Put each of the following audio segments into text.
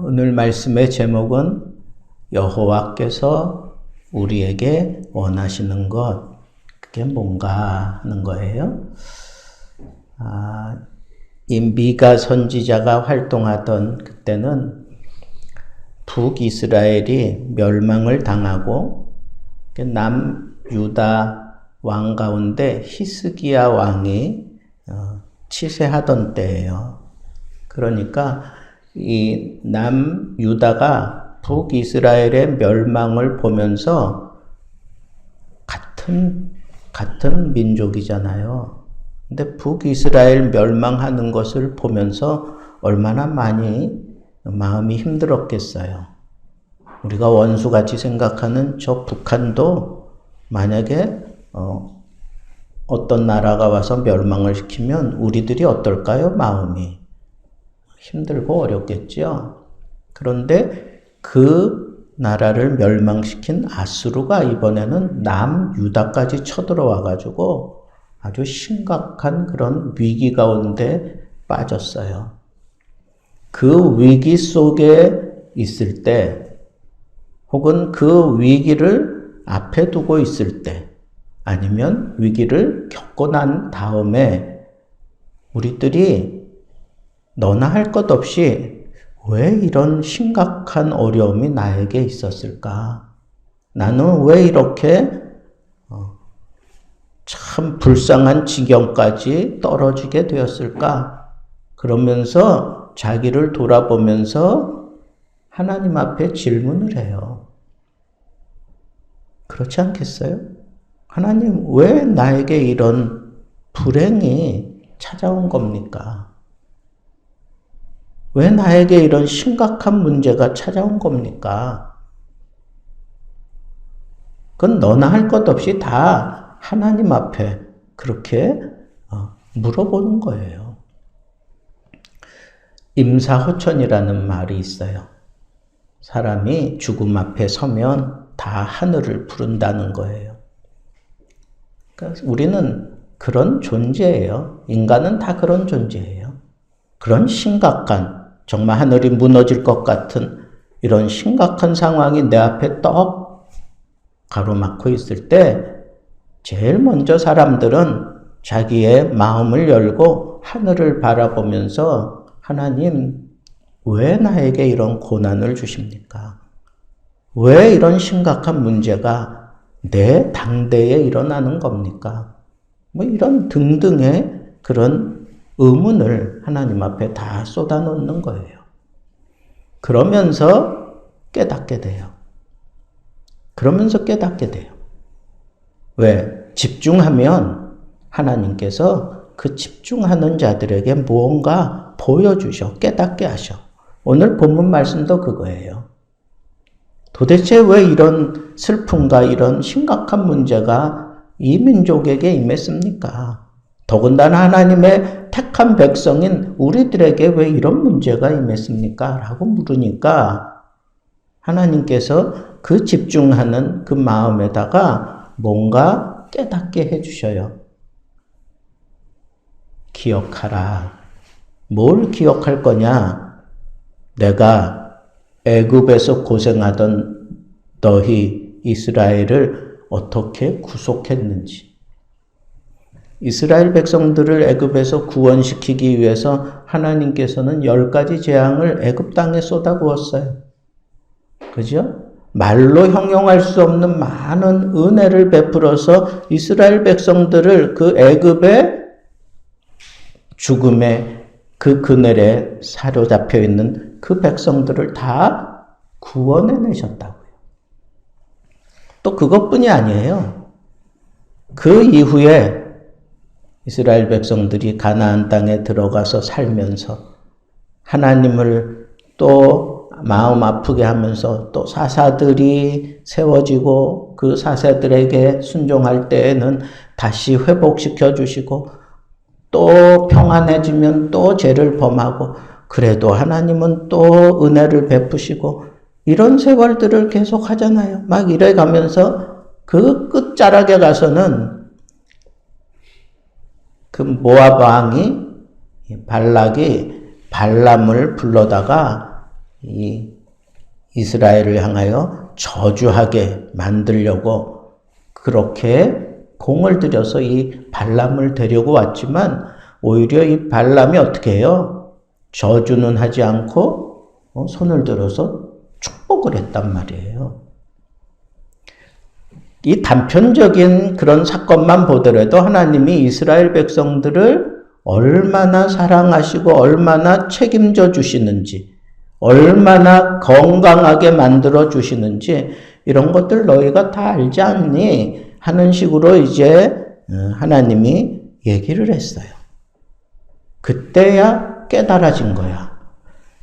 오늘 말씀의 제목은 여호와께서 우리에게 원하시는 것, 그게 뭔가 하는 거예요. 이 미가 선지자가 활동하던 그때는 북이스라엘이 멸망을 당하고 남유다 왕 가운데 히스기야 왕이 치세하던 때예요. 그러니까 이 남유다가 북이스라엘의 멸망을 보면서 같은 민족이잖아요. 근데 북이스라엘 멸망하는 것을 보면서 얼마나 많이 마음이 힘들었겠어요. 우리가 원수같이 생각하는 저 북한도 만약에 어떤 나라가 와서 멸망을 시키면 우리들이 어떨까요? 마음이 힘들고 어렵겠죠. 그런데 그 나라를 멸망시킨 아수르가 이번에는 남유다까지 쳐들어와 가지고 아주 심각한 그런 위기 가운데 빠졌어요. 그 위기 속에 있을 때, 혹은 그 위기를 앞에 두고 있을 때, 아니면 위기를 겪고 난 다음에 우리들이 너나 할 것 없이 왜 이런 심각한 어려움이 나에게 있었을까? 나는 왜 이렇게 참 불쌍한 지경까지 떨어지게 되었을까? 그러면서 자기를 돌아보면서 하나님 앞에 질문을 해요. 그렇지 않겠어요? 하나님, 왜 나에게 이런 불행이 찾아온 겁니까? 왜 나에게 이런 심각한 문제가 찾아온 겁니까? 그건 너나 할 것 없이 다 하나님 앞에 그렇게 물어보는 거예요. 임사호천이라는 말이 있어요. 사람이 죽음 앞에 서면 다 하늘을 부른다는 거예요. 그러니까 우리는 그런 존재예요. 인간은 다 그런 존재예요. 그런 심각한, 정말 하늘이 무너질 것 같은 이런 심각한 상황이 내 앞에 떡 가로막고 있을 때 제일 먼저 사람들은 자기의 마음을 열고 하늘을 바라보면서 하나님, 왜 나에게 이런 고난을 주십니까? 왜 이런 심각한 문제가 내 당대에 일어나는 겁니까? 뭐 이런 등등의 그런 의문을 하나님 앞에 다 쏟아놓는 거예요. 그러면서 깨닫게 돼요. 왜? 집중하면 하나님께서 그 집중하는 자들에게 무언가 보여주셔, 깨닫게 하셔. 오늘 본문 말씀도 그거예요. 도대체 왜 이런 슬픔과 이런 심각한 문제가 이 민족에게 임했습니까? 더군다나 하나님의 택한 백성인 우리들에게 왜 이런 문제가 임했습니까? 라고 물으니까 하나님께서 그 집중하는 그 마음에다가 뭔가 깨닫게 해주셔요. 기억하라. 뭘 기억할 거냐? 내가 애굽에서 고생하던 너희 이스라엘을 어떻게 구속했는지. 이스라엘 백성들을 애굽에서 구원시키기 위해서 하나님께서는 10가지 재앙을 애굽 땅에 쏟아부었어요. 그죠? 말로 형용할 수 없는 많은 은혜를 베풀어서 이스라엘 백성들을 그 애굽의 죽음의 그 그늘에 사로잡혀 있는 그 백성들을 다 구원해내셨다고요. 또 그것뿐이 아니에요. 그 이후에 이스라엘 백성들이 가나안 땅에 들어가서 살면서 하나님을 또 마음 아프게 하면서 또 사사들이 세워지고 그 사사들에게 순종할 때에는 다시 회복시켜 주시고 또 평안해지면 또 죄를 범하고 그래도 하나님은 또 은혜를 베푸시고 이런 세월들을 계속 하잖아요. 막 이래 가면서 그 끝자락에 가서는 그 모압 왕이 발락이 발람을 불러다가 이 이스라엘을 향하여 저주하게 만들려고 그렇게 공을 들여서 이 발람을 데리고 왔지만 오히려 이 발람이 어떻게 해요? 저주는 하지 않고 손을 들어서 축복을 했단 말이에요. 이 단편적인 그런 사건만 보더라도 하나님이 이스라엘 백성들을 얼마나 사랑하시고 얼마나 책임져 주시는지, 얼마나 건강하게 만들어 주시는지 이런 것들 너희가 다 알지 않니? 하는 식으로 이제 하나님이 얘기를 했어요. 그때야 깨달아진 거야.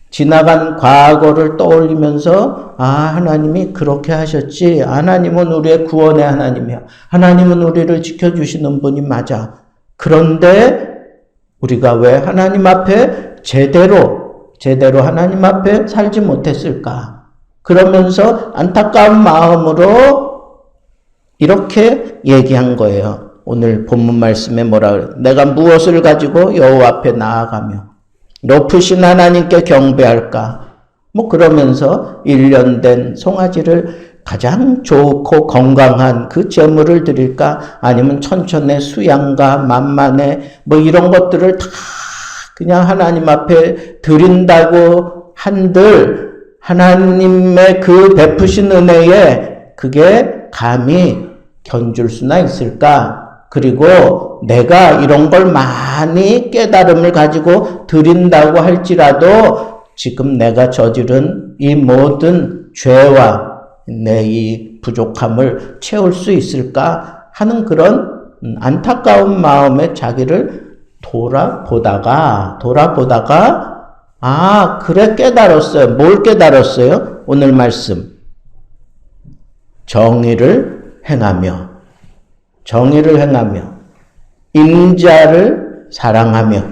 지나간 과거를 떠올리면서 하나님이 그렇게 하셨지. 하나님은 우리의 구원의 하나님이야. 하나님은 우리를 지켜주시는 분이 맞아. 그런데 우리가 왜 하나님 앞에 제대로 하나님 앞에 살지 못했을까? 그러면서 안타까운 마음으로 이렇게 얘기한 거예요. 오늘 본문 말씀에 뭐라 그래요? 내가 무엇을 가지고 여호와 앞에 나아가며 높으신 하나님께 경배할까? 그러면서 1년 된 송아지를 가장 좋고 건강한 그 제물을 드릴까? 아니면 천천의 수양과 만만의 이런 것들을 다 그냥 하나님 앞에 드린다고 한들 하나님의 그 베푸신 은혜에 그게 감히 견줄 수나 있을까? 그리고 내가 이런 걸 많이 깨달음을 가지고 드린다고 할지라도 지금 내가 저지른 이 모든 죄와 내 이 부족함을 채울 수 있을까 하는 그런 안타까운 마음에 자기를 돌아보다가 그래 깨달았어요. 뭘 깨달았어요? 오늘 말씀. 정의를 행하며 인자를 사랑하며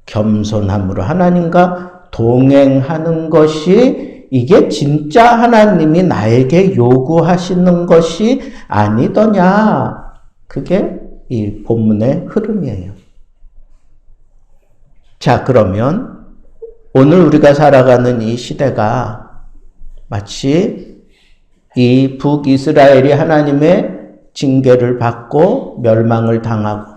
겸손함으로 하나님과 동행하는 것이 이게 진짜 하나님이 나에게 요구하시는 것이 아니더냐. 그게 이 본문의 흐름이에요. 자, 그러면 오늘 우리가 살아가는 이 시대가 마치 이 북이스라엘이 하나님의 징계를 받고 멸망을 당하고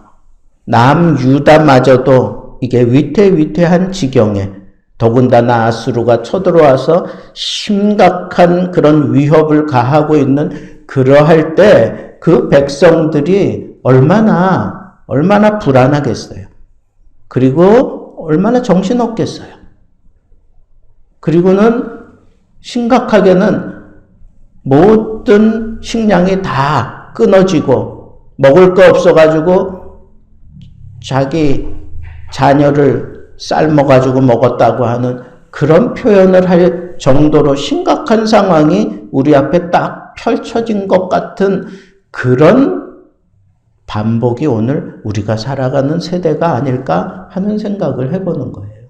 남유다마저도 이게 위태위태한 지경에 더군다나 아수르가 쳐들어와서 심각한 그런 위협을 가하고 있는 그러할 때 그 백성들이 얼마나 불안하겠어요. 그리고 얼마나 정신없겠어요. 그리고는 심각하게는 모든 식량이 다 끊어지고 먹을 거 없어가지고 자기 자녀를 삶아가지고 먹었다고 하는 그런 표현을 할 정도로 심각한 상황이 우리 앞에 딱 펼쳐진 것 같은 그런 반복이 오늘 우리가 살아가는 세대가 아닐까 하는 생각을 해보는 거예요.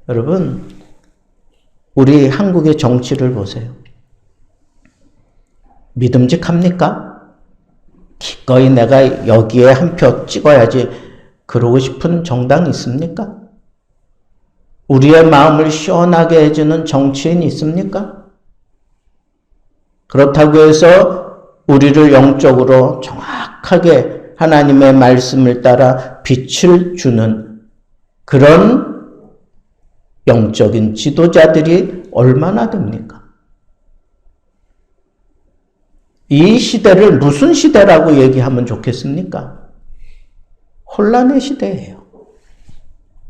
여러분, 우리 한국의 정치를 보세요. 믿음직합니까? 기꺼이 내가 여기에 한 표 찍어야지 그러고 싶은 정당이 있습니까? 우리의 마음을 시원하게 해주는 정치인이 있습니까? 그렇다고 해서 우리를 영적으로 정확하게 하나님의 말씀을 따라 빛을 주는 그런 영적인 지도자들이 얼마나 됩니까? 이 시대를 무슨 시대라고 얘기하면 좋겠습니까? 혼란의 시대예요.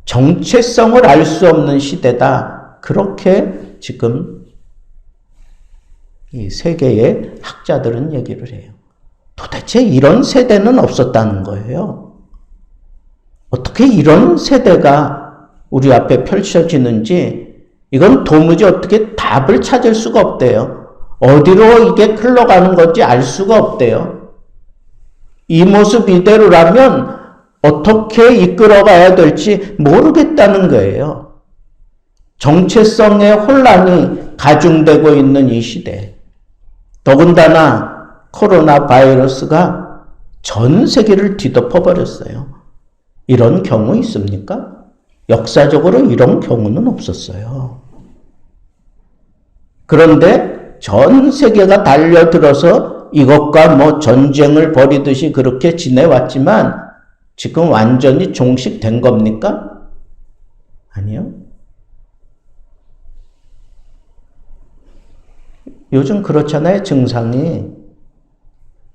정체성을 알 수 없는 시대다. 그렇게 지금 이 세계의 학자들은 얘기를 해요. 도대체 이런 세대는 없었다는 거예요. 어떻게 이런 세대가 우리 앞에 펼쳐지는지 이건 도무지 어떻게 답을 찾을 수가 없대요. 어디로 이게 흘러가는 건지 알 수가 없대요. 이 모습 이대로라면 어떻게 이끌어가야 될지 모르겠다는 거예요. 정체성의 혼란이 가중되고 있는 이 시대. 더군다나 코로나 바이러스가 전 세계를 뒤덮어버렸어요. 이런 경우 있습니까? 역사적으로 이런 경우는 없었어요. 그런데 전 세계가 달려들어서 이것과 뭐 전쟁을 벌이듯이 그렇게 지내왔지만 지금 완전히 종식된 겁니까? 아니요. 요즘 그렇잖아요. 증상이.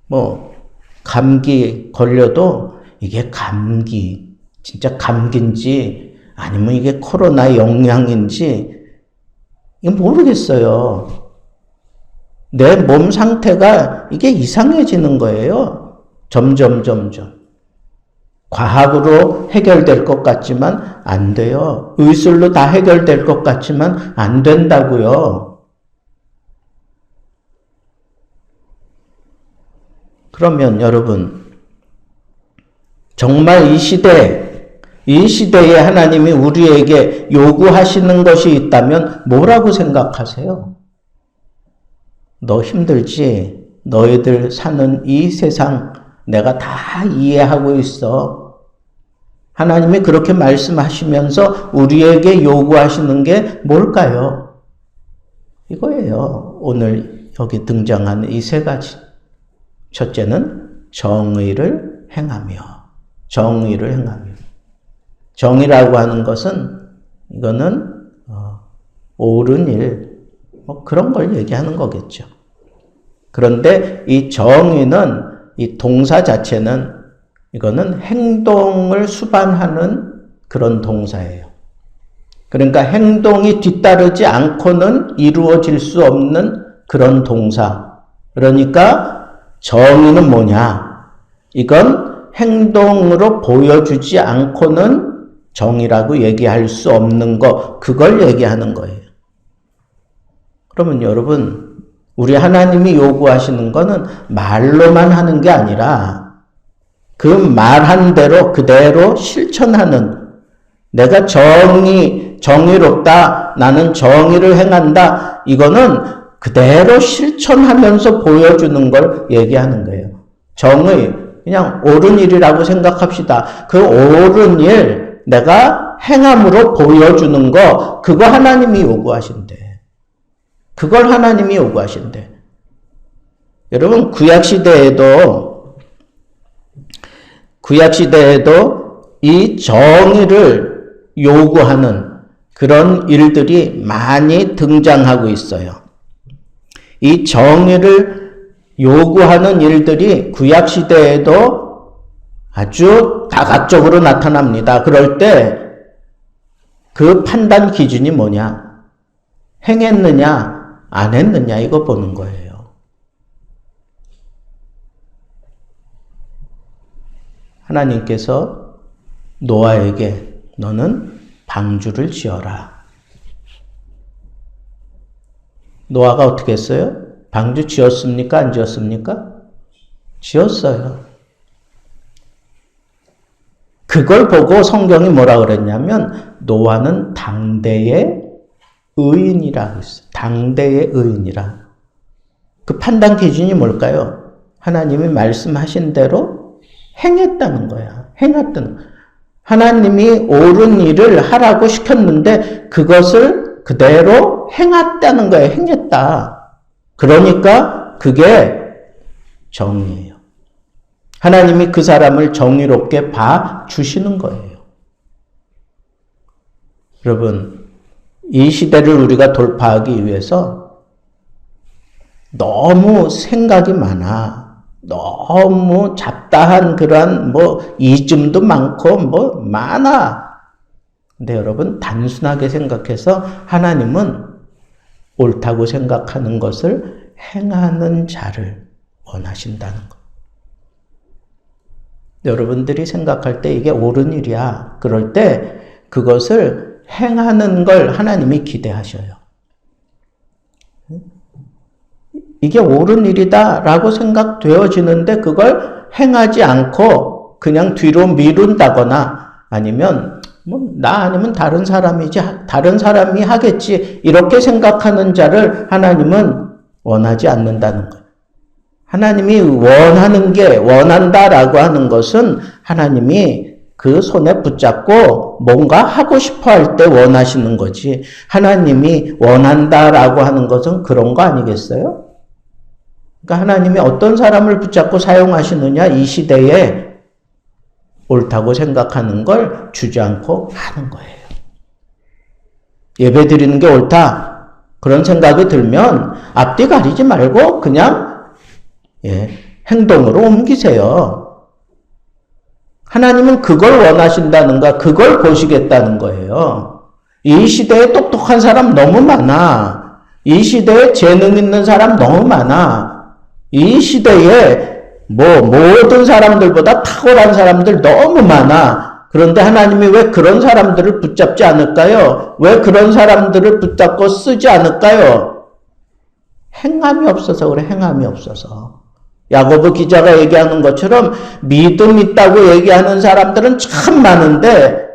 뭐 감기 걸려도 이게 감기, 진짜 감기인지 아니면 이게 코로나 영향인지 이거 모르겠어요. 내 몸 상태가 이게 이상해지는 거예요. 점점. 과학으로 해결될 것 같지만 안 돼요. 의술로 다 해결될 것 같지만 안 된다고요. 그러면 여러분, 정말 이 시대에 하나님이 우리에게 요구하시는 것이 있다면 뭐라고 생각하세요? 너 힘들지? 너희들 사는 이 세상 내가 다 이해하고 있어. 하나님이 그렇게 말씀하시면서 우리에게 요구하시는 게 뭘까요? 이거예요. 오늘 여기 등장하는 이 세 가지. 첫째는 정의를 행하며. 정의라고 하는 것은 이거는 옳은 일, 뭐 그런 걸 얘기하는 거겠죠. 그런데 이 정의는 이 동사 자체는 이거는 행동을 수반하는 그런 동사예요. 그러니까 행동이 뒤따르지 않고는 이루어질 수 없는 그런 동사. 그러니까 정의는 뭐냐? 이건 행동으로 보여주지 않고는 정의라고 얘기할 수 없는 거, 그걸 얘기하는 거예요. 그러면 여러분, 우리 하나님이 요구하시는 거는 말로만 하는 게 아니라 그 말한 대로 그대로 실천하는, 내가 정의롭다, 나는 정의를 행한다, 이거는 그대로 실천하면서 보여주는 걸 얘기하는 거예요. 정의, 그냥 옳은 일이라고 생각합시다. 그 옳은 일, 내가 행함으로 보여주는 거, 그거 하나님이 요구하신대. 그걸 하나님이 요구하신대. 여러분, 구약시대에도 이 정의를 요구하는 그런 일들이 많이 등장하고 있어요. 이 정의를 요구하는 일들이 구약시대에도 아주 다각적으로 나타납니다. 그럴 때 그 판단 기준이 뭐냐? 행했느냐, 안 했느냐, 이거 보는 거예요. 하나님께서 노아에게 너는 방주를 지어라. 노아가 어떻게 했어요? 방주 지었습니까? 안 지었습니까? 지었어요. 그걸 보고 성경이 뭐라 그랬냐면 노아는 당대의 의인이라고 했어요. 당대의 의인이라. 그 판단 기준이 뭘까요? 하나님이 말씀하신 대로 행했다는 거야. 하나님이 옳은 일을 하라고 시켰는데 그것을 그대로 행했다는 거예요. 행했다. 그러니까 그게 정의예요. 하나님이 그 사람을 정의롭게 봐주시는 거예요. 여러분, 이 시대를 우리가 돌파하기 위해서 너무 생각이 많아. 너무 잡다한 그러한 이즘도 많고 많아. 근데 여러분, 단순하게 생각해서 하나님은 옳다고 생각하는 것을 행하는 자를 원하신다는 것. 여러분들이 생각할 때 이게 옳은 일이야. 그럴 때 그것을 행하는 걸 하나님이 기대하셔요. 이게 옳은 일이다 라고 생각되어지는데 그걸 행하지 않고 그냥 뒤로 미룬다거나 아니면 나 아니면 다른 사람이지, 다른 사람이 하겠지, 이렇게 생각하는 자를 하나님은 원하지 않는다는 거예요. 하나님이 원한다라고 하는 것은 하나님이 그 손에 붙잡고 뭔가 하고 싶어 할 때 원하시는 거지. 하나님이 원한다라고 하는 것은 그런 거 아니겠어요? 그러니까 하나님이 어떤 사람을 붙잡고 사용하시느냐, 이 시대에 옳다고 생각하는 걸 주지 않고 하는 거예요. 예배 드리는 게 옳다. 그런 생각이 들면 앞뒤 가리지 말고 그냥 행동으로 옮기세요. 하나님은 그걸 원하신다는가, 그걸 보시겠다는 거예요. 이 시대에 똑똑한 사람 너무 많아. 이 시대에 재능 있는 사람 너무 많아. 이 시대에 모든 사람들보다 탁월한 사람들 너무 많아. 그런데 하나님이 왜 그런 사람들을 붙잡지 않을까요? 왜 그런 사람들을 붙잡고 쓰지 않을까요? 행함이 없어서 그래, 행함이 없어서. 야고보 기자가 얘기하는 것처럼 믿음 있다고 얘기하는 사람들은 참 많은데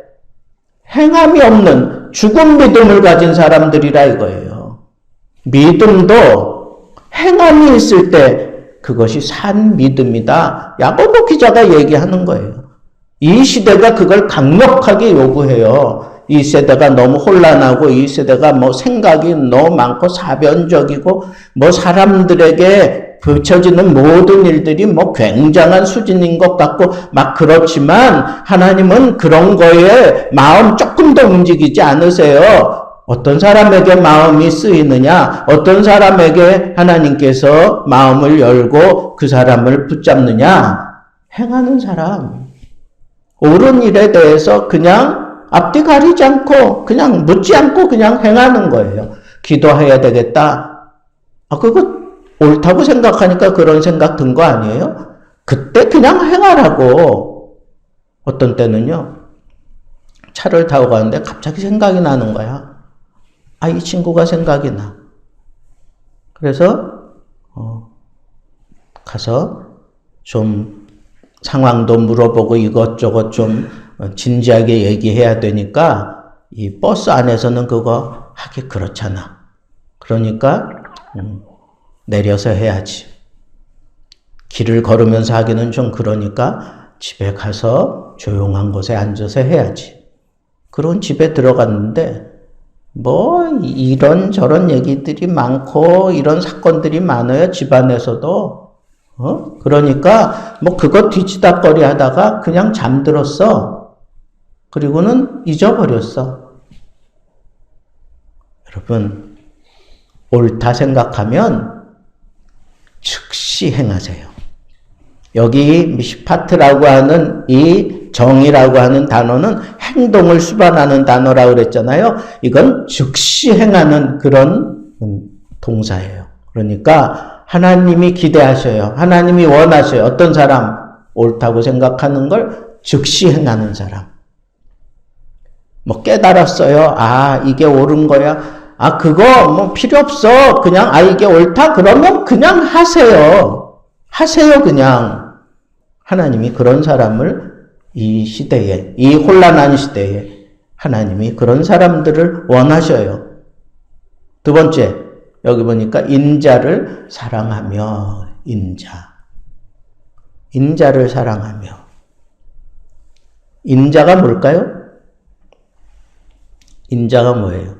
행함이 없는 죽은 믿음을 가진 사람들이라 이거예요. 믿음도 행함이 있을 때 그것이 산 믿음이다. 야고보 기자가 얘기하는 거예요. 이 시대가 그걸 강력하게 요구해요. 이 세대가 너무 혼란하고 이 세대가 생각이 너무 많고 사변적이고 사람들에게 비춰지는 모든 일들이 굉장한 수준인 것 같고 막 그렇지만 하나님은 그런 거에 마음 조금 더 움직이지 않으세요. 어떤 사람에게 마음이 쓰이느냐, 어떤 사람에게 하나님께서 마음을 열고 그 사람을 붙잡느냐, 행하는 사람. 옳은 일에 대해서 그냥 앞뒤 가리지 않고 그냥 묻지 않고 그냥 행하는 거예요. 기도해야 되겠다. 그거 옳다고 생각하니까 그런 생각 든 거 아니에요? 그때 그냥 행하라고. 어떤 때는요, 차를 타고 가는데 갑자기 생각이 나는 거야. 이 친구가 생각이 나. 그래서 가서 좀 상황도 물어보고 이것저것 좀 진지하게 얘기해야 되니까 이 버스 안에서는 그거 하기 그렇잖아. 그러니까 내려서 해야지. 길을 걸으면서 하기는 좀 그러니까 집에 가서 조용한 곳에 앉아서 해야지. 그런 집에 들어갔는데 이런저런 얘기들이 많고 이런 사건들이 많아요. 집안에서도. 그러니까 그거 뒤치다꺼리 하다가 그냥 잠들었어. 그리고는 잊어버렸어. 여러분, 옳다 생각하면 즉시 행하세요. 여기 미시파트라고 하는 이 정의라고 하는 단어는 행동을 수반하는 단어라고 그랬잖아요. 이건 즉시 행하는 그런 동사예요. 그러니까 하나님이 기대하셔요. 하나님이 원하셔요. 어떤 사람? 옳다고 생각하는 걸 즉시 행하는 사람. 깨달았어요. 이게 옳은 거야. 그거 필요 없어. 그냥 이게 옳다? 그러면 그냥 하세요. 하세요, 그냥. 하나님이 그런 사람을 이 시대에, 이 혼란한 시대에 하나님이 그런 사람들을 원하셔요. 두 번째, 여기 보니까 인자를 사랑하며, 인자를 사랑하며. 인자가 뭘까요? 인자가 뭐예요?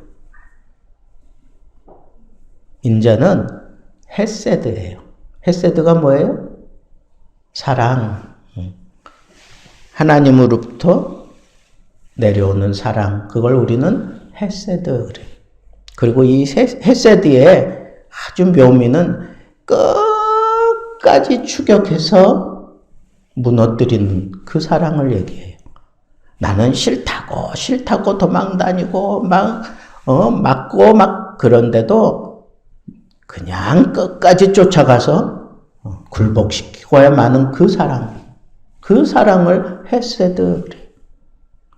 인자는 헤세드예요. 헤세드가 뭐예요? 사랑. 하나님으로부터 내려오는 사랑. 그걸 우리는 헤세드 그래요. 그리고 이 헤세드의 아주 묘미는 끝까지 추격해서 무너뜨리는 그 사랑을 얘기해요. 나는 싫다고 도망다니고 맞고 그런데도 그냥 끝까지 쫓아가서 굴복시키고야 마는 그 사랑을 헤세드 그래요.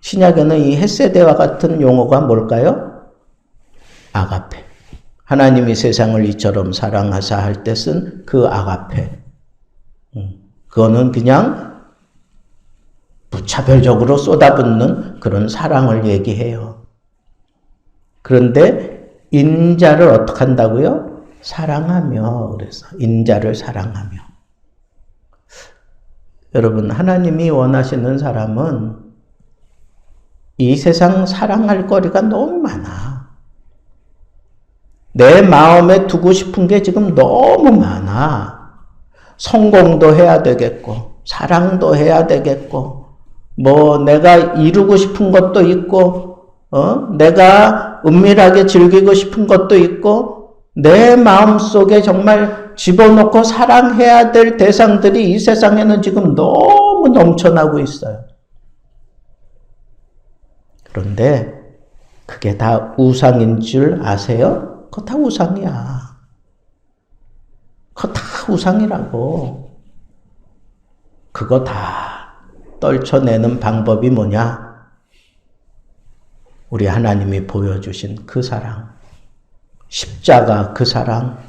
신약에는 이 헤세드와 같은 용어가 뭘까요? 아가페. 하나님이 세상을 이처럼 사랑하사 할 때 쓴 그 아가페. 그거는 그냥 무차별적으로 쏟아붓는 그런 사랑을 얘기해요. 그런데 인자를 어떻게 한다고요? 사랑하며. 그래서 인자를 사랑하며. 여러분, 하나님이 원하시는 사람은 이 세상 사랑할 거리가 너무 많아. 내 마음에 두고 싶은 게 지금 너무 많아. 성공도 해야 되겠고, 사랑도 해야 되겠고, 뭐 내가 이루고 싶은 것도 있고, 내가 은밀하게 즐기고 싶은 것도 있고, 내 마음속에 정말 집어넣고 사랑해야 될 대상들이 이 세상에는 지금 너무 넘쳐나고 있어요. 그런데 그게 다 우상인 줄 아세요? 그거 다 우상이야. 그거 다 우상이라고. 그거 다 떨쳐내는 방법이 뭐냐? 우리 하나님이 보여주신 그 사랑, 십자가 그 사랑,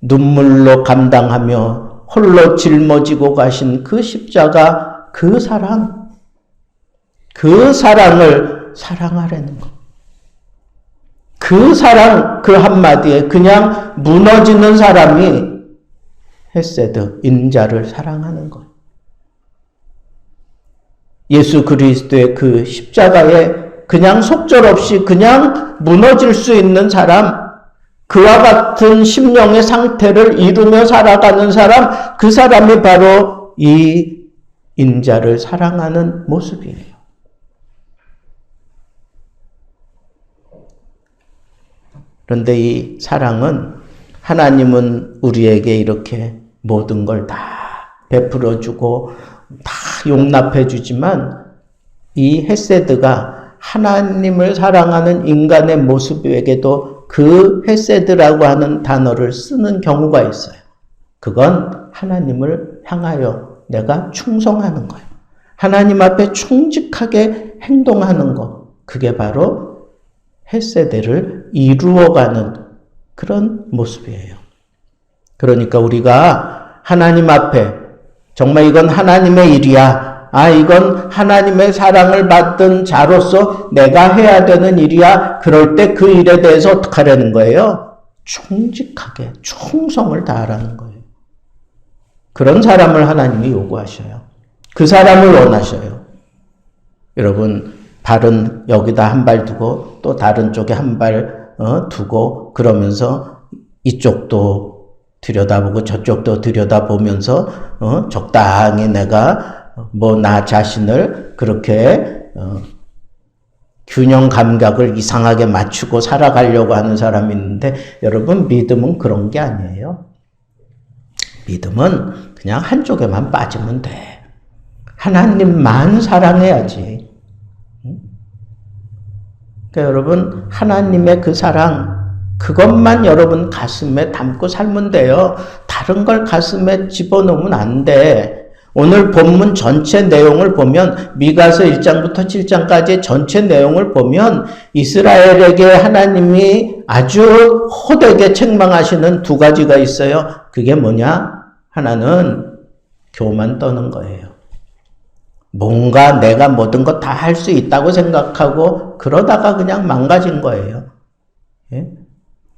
눈물로 감당하며 홀로 짊어지고 가신 그 십자가 그 사랑, 그 사랑을 사랑하라는 것. 그 사랑, 그 한마디에 그냥 무너지는 사람이 헤세드, 인자를 사랑하는 것. 예수 그리스도의 그 십자가에 그냥 속절없이 그냥 무너질 수 있는 사람, 그와 같은 심령의 상태를 이루며 살아가는 사람, 그 사람이 바로 이 인자를 사랑하는 모습이에요. 그런데 이 사랑은 하나님은 우리에게 이렇게 모든 걸 다 베풀어주고 다 용납해주지만 이 헤세드가 하나님을 사랑하는 인간의 모습에게도 그 헤세드라고 하는 단어를 쓰는 경우가 있어요. 그건 하나님을 향하여 내가 충성하는 거예요. 하나님 앞에 충직하게 행동하는 것. 그게 바로 헤세드를 이루어가는 그런 모습이에요. 그러니까 우리가 하나님 앞에 정말 이건 하나님의 일이야. 이건 하나님의 사랑을 받던 자로서 내가 해야 되는 일이야. 그럴 때 그 일에 대해서 어떻게 하라는 거예요? 충직하게 충성을 다하라는 거예요. 그런 사람을 하나님이 요구하셔요. 그 사람을 원하셔요. 여러분, 발은 여기다 한 발 두고 또 다른 쪽에 한 발 두고 그러면서 이쪽도 들여다보고 저쪽도 들여다보면서 적당히 내가 나 자신을 그렇게 균형 감각을 이상하게 맞추고 살아가려고 하는 사람이 있는데, 여러분, 믿음은 그런 게 아니에요. 믿음은 그냥 한쪽에만 빠지면 돼. 하나님만 사랑해야지. 그러니까 여러분, 하나님의 그 사랑, 그것만 여러분 가슴에 담고 살면 돼요. 다른 걸 가슴에 집어넣으면 안 돼. 오늘 본문 전체 내용을 보면, 미가서 1장부터 7장까지의 전체 내용을 보면 이스라엘에게 하나님이 아주 호되게 책망하시는 두 가지가 있어요. 그게 뭐냐? 하나는 교만 떠는 거예요. 뭔가 내가 모든 거 다 할 수 있다고 생각하고 그러다가 그냥 망가진 거예요. 예?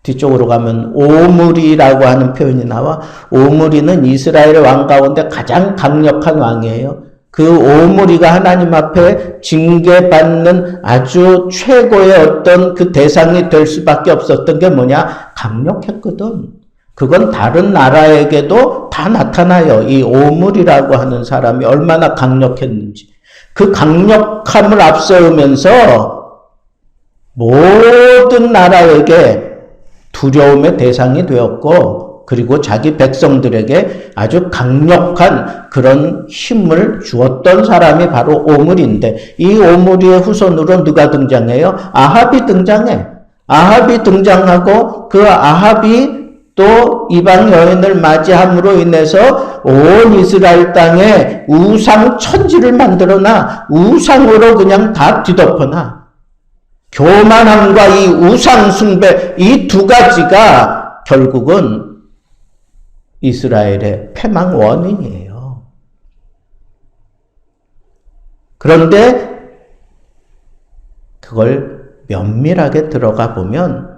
뒤쪽으로 가면 오므리라고 하는 표현이 나와. 오므리는 이스라엘 왕 가운데 가장 강력한 왕이에요. 그 오므리가 하나님 앞에 징계받는 아주 최고의 어떤 그 대상이 될 수밖에 없었던 게 뭐냐? 강력했거든. 그건 다른 나라에게도 다 나타나요. 이 오므리라고 하는 사람이 얼마나 강력했는지. 그 강력함을 앞세우면서 모든 나라에게 두려움의 대상이 되었고, 그리고 자기 백성들에게 아주 강력한 그런 힘을 주었던 사람이 바로 오므리인데, 이 오므리의 후손으로 누가 등장해요? 아합이 등장해. 아합이 등장하고 그 아합이 또 이방 여인을 맞이함으로 인해서 온 이스라엘 땅에 우상 천지를 만들어놔. 우상으로 그냥 다 뒤덮어놔. 교만함과 이 우상 숭배, 이 두 가지가 결국은 이스라엘의 패망 원인이에요. 그런데 그걸 면밀하게 들어가 보면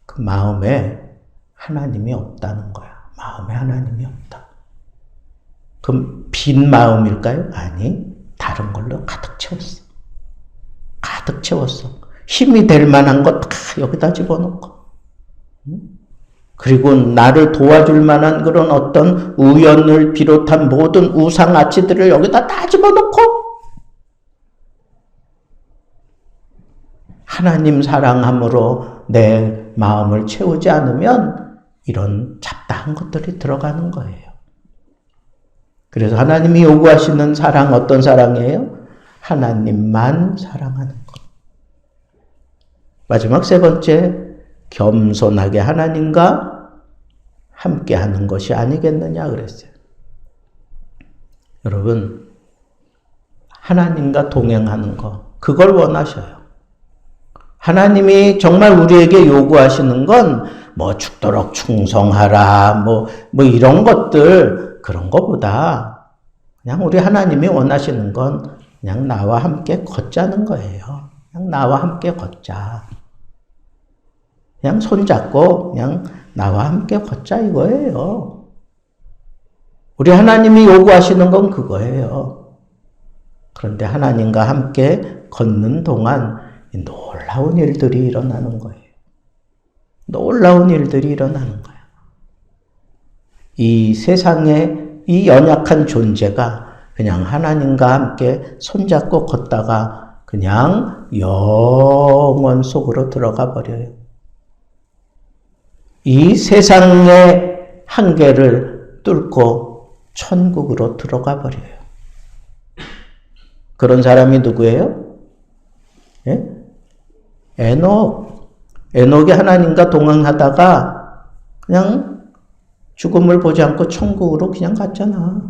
그 마음에 하나님이 없다는 거야. 마음에 하나님이 없다. 그럼 빈 마음일까요? 아니, 다른 걸로 가득 채웠어. 가득 채웠어. 힘이 될 만한 거 다 여기다 집어넣고. 그리고 나를 도와줄 만한 그런 어떤 우연을 비롯한 모든 우상아치들을 여기다 다 집어넣고 하나님 사랑함으로 내 마음을 채우지 않으면 이런 잡다한 것들이 들어가는 거예요. 그래서 하나님이 요구하시는 사랑 어떤 사랑이에요? 하나님만 사랑하는 것. 마지막 세 번째, 겸손하게 하나님과 함께하는 것이 아니겠느냐 그랬어요. 여러분, 하나님과 동행하는 거, 그걸 원하셔요. 하나님이 정말 우리에게 요구하시는 건 뭐 죽도록 충성하라, 뭐 이런 것들, 그런 거보다 그냥 우리 하나님이 원하시는 건 그냥 나와 함께 걷자는 거예요. 그냥 나와 함께 걷자. 그냥 손잡고 그냥 나와 함께 걷자 이거예요. 우리 하나님이 요구하시는 건 그거예요. 그런데 하나님과 함께 걷는 동안 놀라운 일들이 일어나는 거예요. 놀라운 일들이 일어나는 거예요. 이 세상에 이 연약한 존재가 그냥 하나님과 함께 손잡고 걷다가 그냥 영원 속으로 들어가 버려요. 이 세상의 한계를 뚫고 천국으로 들어가 버려요. 그런 사람이 누구예요? 예? 에녹이 하나님과 동행하다가 그냥 죽음을 보지 않고 천국으로 그냥 갔잖아.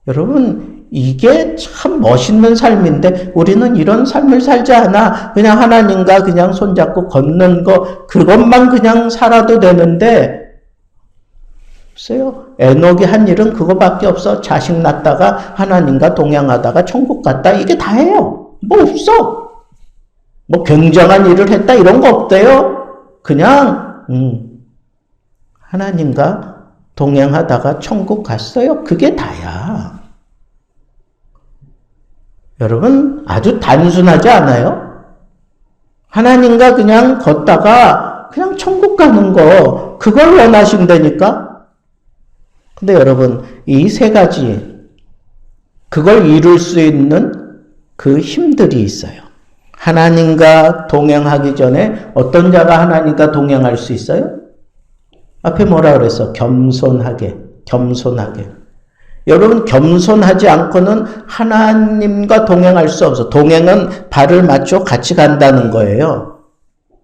여러분, 이게 참 멋있는 삶인데 우리는 이런 삶을 살지 않아. 그냥 하나님과 그냥 손잡고 걷는 거, 그것만 그냥 살아도 되는데, 글쎄요, 에녹이 한 일은 그거밖에 없어. 자식 낳다가 하나님과 동행하다가 천국 갔다, 이게 다예요. 뭐 없어. 뭐 굉장한 일을 했다 이런 거 없대요. 그냥 하나님과 동행하다가 천국 갔어요. 그게 다야. 여러분, 아주 단순하지 않아요? 하나님과 그냥 걷다가 그냥 천국 가는 거, 그걸 원하신다니까? 근데 여러분, 이 세 가지, 그걸 이룰 수 있는 그 힘들이 있어요. 하나님과 동행하기 전에 어떤 자가 하나님과 동행할 수 있어요? 앞에 뭐라 그랬어? 겸손하게. 여러분, 겸손하지 않고는 하나님과 동행할 수 없어. 동행은 발을 맞춰 같이 간다는 거예요.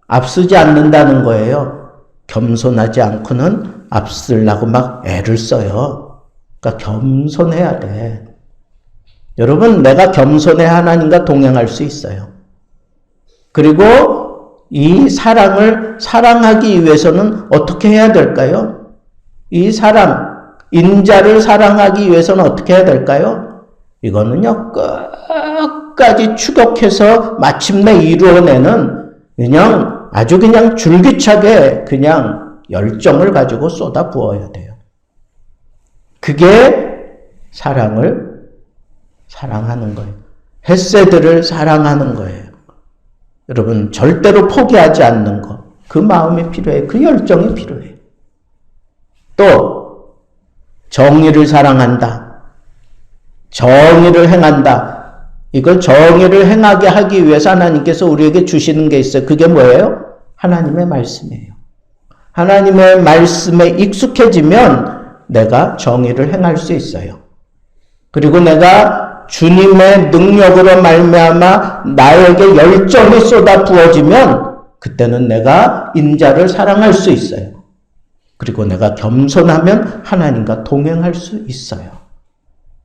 앞서지 않는다는 거예요. 겸손하지 않고는 앞서려고 막 애를 써요. 그러니까 겸손해야 돼. 여러분, 내가 겸손해야 하나님과 동행할 수 있어요. 그리고 이 사랑을 사랑하기 위해서는 어떻게 해야 될까요? 이 사랑, 인자를 사랑하기 위해서는 어떻게 해야 될까요? 이거는요, 끝까지 추격해서 마침내 이루어내는 그냥 아주 그냥 줄기차게 그냥 열정을 가지고 쏟아 부어야 돼요. 그게 사랑을 사랑하는 거예요. 헤세드를 사랑하는 거예요. 여러분, 절대로 포기하지 않는 것, 그 마음이 필요해요. 그 열정이 필요해요. 또 정의를 사랑한다. 정의를 행한다. 이걸 정의를 행하게 하기 위해서 하나님께서 우리에게 주시는 게 있어요. 그게 뭐예요? 하나님의 말씀이에요. 하나님의 말씀에 익숙해지면 내가 정의를 행할 수 있어요. 그리고 내가 주님의 능력으로 말미암아 나에게 열정이 쏟아 부어지면 그때는 내가 인자를 사랑할 수 있어요. 그리고 내가 겸손하면 하나님과 동행할 수 있어요.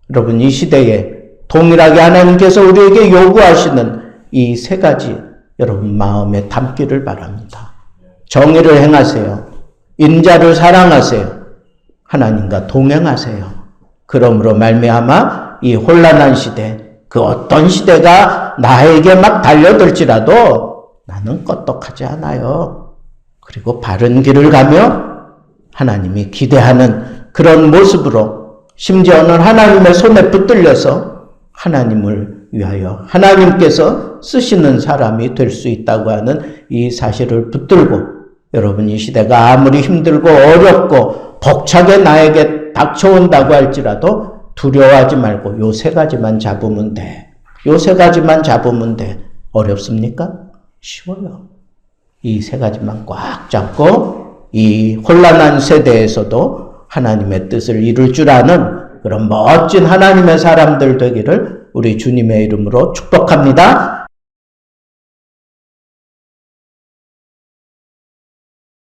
여러분, 이 시대에 동일하게 하나님께서 우리에게 요구하시는 이 세 가지 여러분 마음에 담기를 바랍니다. 정의를 행하세요. 인자를 사랑하세요. 하나님과 동행하세요. 그러므로 말미암아 이 혼란한 시대, 그 어떤 시대가 나에게 막 달려들지라도 나는 껐떡하지 않아요. 그리고 바른 길을 가며 하나님이 기대하는 그런 모습으로 심지어는 하나님의 손에 붙들려서 하나님을 위하여 하나님께서 쓰시는 사람이 될 수 있다고 하는 이 사실을 붙들고 여러분 이 시대가 아무리 힘들고 어렵고 벅차게 나에게 닥쳐온다고 할지라도 두려워하지 말고 요 세 가지만 잡으면 돼. 요 세 가지만 잡으면 돼. 어렵습니까? 쉬워요. 이 세 가지만 꽉 잡고 이 혼란한 세대에서도 하나님의 뜻을 이룰 줄 아는 그런 멋진 하나님의 사람들 되기를 우리 주님의 이름으로 축복합니다.